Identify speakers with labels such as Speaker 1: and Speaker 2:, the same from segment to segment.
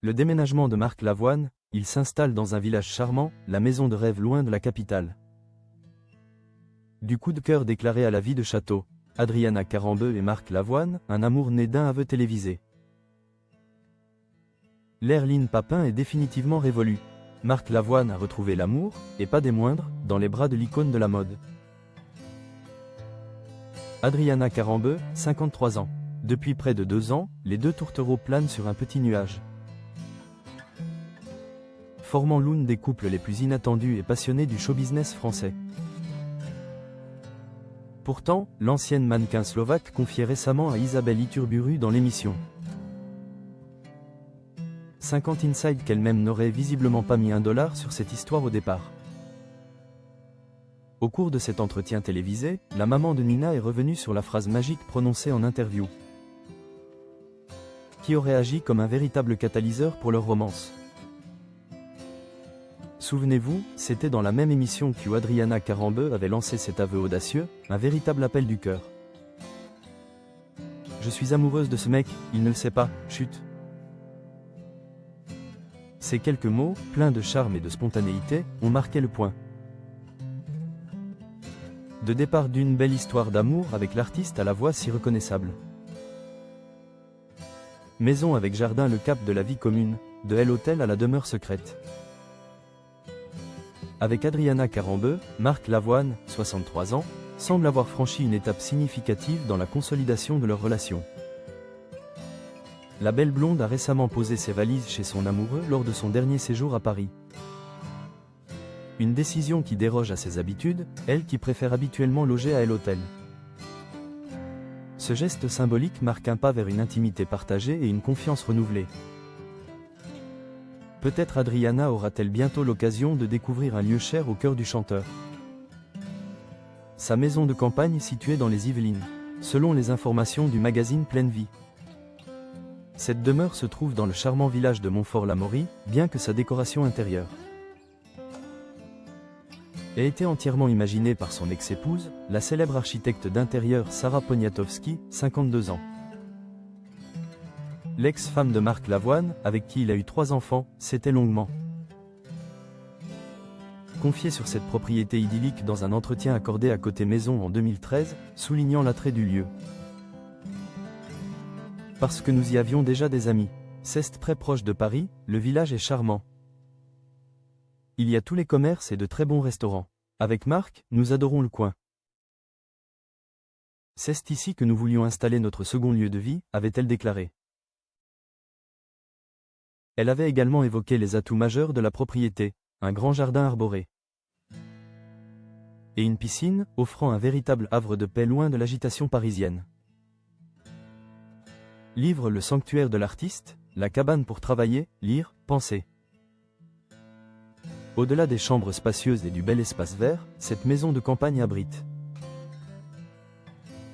Speaker 1: Le déménagement de Marc Lavoine, il s'installe dans un village charmant, la maison de rêve loin de la capitale. Du coup de cœur déclaré à la vie de château, Adriana Carambeu et Marc Lavoine, un amour né d'un aveu télévisé. L'ère Lynn Papin est définitivement révolue. Marc Lavoine a retrouvé l'amour, et pas des moindres, dans les bras de l'icône de la mode. Adriana Carambeu, 53 ans. Depuis près de 2 ans, les deux tourtereaux planent sur un petit nuage. Formant l'une des couples les plus inattendus et passionnés du show-business français. Pourtant, l'ancienne mannequin slovaque confiait récemment à Isabelle Iturburu dans l'émission 50 Inside qu'elle-même n'aurait visiblement pas mis $1 sur cette histoire au départ. Au cours de cet entretien télévisé, la maman de Nina est revenue sur la phrase magique prononcée en interview, qui aurait agi comme un véritable catalyseur pour leur romance. Souvenez-vous, c'était dans la même émission où Adriana Carambeu avait lancé cet aveu audacieux, un véritable appel du cœur. Je suis amoureuse de ce mec, il ne le sait pas, chut. Ces quelques mots, pleins de charme et de spontanéité, ont marqué le point. De départ d'une belle histoire d'amour avec l'artiste à la voix si reconnaissable. Maison avec jardin, le cap de la vie commune, de l'hôtel à la demeure secrète. Avec Adriana Carambeu, Marc Lavoine, 63 ans, semble avoir franchi une étape significative dans la consolidation de leur relation. La belle blonde a récemment posé ses valises chez son amoureux lors de son dernier séjour à Paris. Une décision qui déroge à ses habitudes, elle qui préfère habituellement loger à l'hôtel. Ce geste symbolique marque un pas vers une intimité partagée et une confiance renouvelée. Peut-être Adriana aura-t-elle bientôt l'occasion de découvrir un lieu cher au cœur du chanteur. Sa maison de campagne située dans les Yvelines, selon les informations du magazine Pleine Vie. Cette demeure se trouve dans le charmant village de Montfort-l'Amaury, bien que sa décoration intérieure ait été entièrement imaginée par son ex-épouse, la célèbre architecte d'intérieur Sarah Poniatowski, 52 ans. L'ex-femme de Marc Lavoine, avec qui il a eu 3 enfants, s'était longuement confiée sur cette propriété idyllique dans un entretien accordé à Côté Maison en 2013, soulignant l'attrait du lieu. Parce que nous y avions déjà des amis. C'est très proche de Paris, le village est charmant. Il y a tous les commerces et de très bons restaurants. Avec Marc, nous adorons le coin. C'est ici que nous voulions installer notre second lieu de vie, avait-elle déclaré. Elle avait également évoqué les atouts majeurs de la propriété, un grand jardin arboré et une piscine, offrant un véritable havre de paix loin de l'agitation parisienne. Livre Le sanctuaire de l'artiste, la cabane pour travailler, lire, penser. Au-delà des chambres spacieuses et du bel espace vert, cette maison de campagne abrite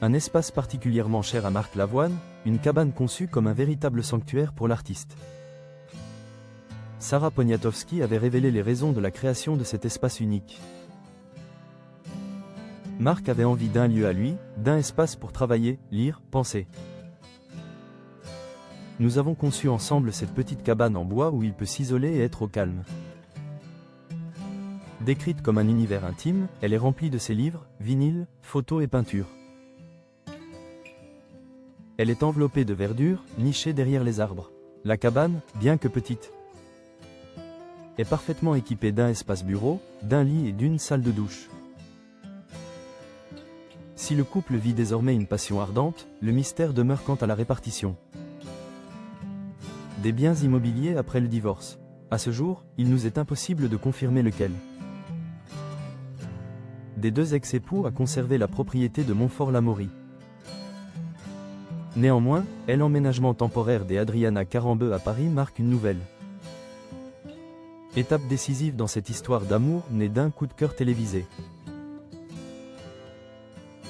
Speaker 1: un espace particulièrement cher à Marc Lavoine, une cabane conçue comme un véritable sanctuaire pour l'artiste. Sarah Poniatowski avait révélé les raisons de la création de cet espace unique. Marc avait envie d'un lieu à lui, d'un espace pour travailler, lire, penser. Nous avons conçu ensemble cette petite cabane en bois où il peut s'isoler et être au calme. Décrite comme un univers intime, elle est remplie de ses livres, vinyles, photos et peintures. Elle est enveloppée de verdure, nichée derrière les arbres. La cabane, bien que petite, est parfaitement équipée d'un espace bureau, d'un lit et d'une salle de douche. Si le couple vit désormais une passion ardente, le mystère demeure quant à la répartition des biens immobiliers après le divorce. À ce jour, il nous est impossible de confirmer lequel des deux ex-époux a conservé la propriété de Montfort-l'Amaury. Néanmoins, l'emménagement temporaire des Adriana Carambeu à Paris marque une nouvelle étape décisive dans cette histoire d'amour née d'un coup de cœur télévisé.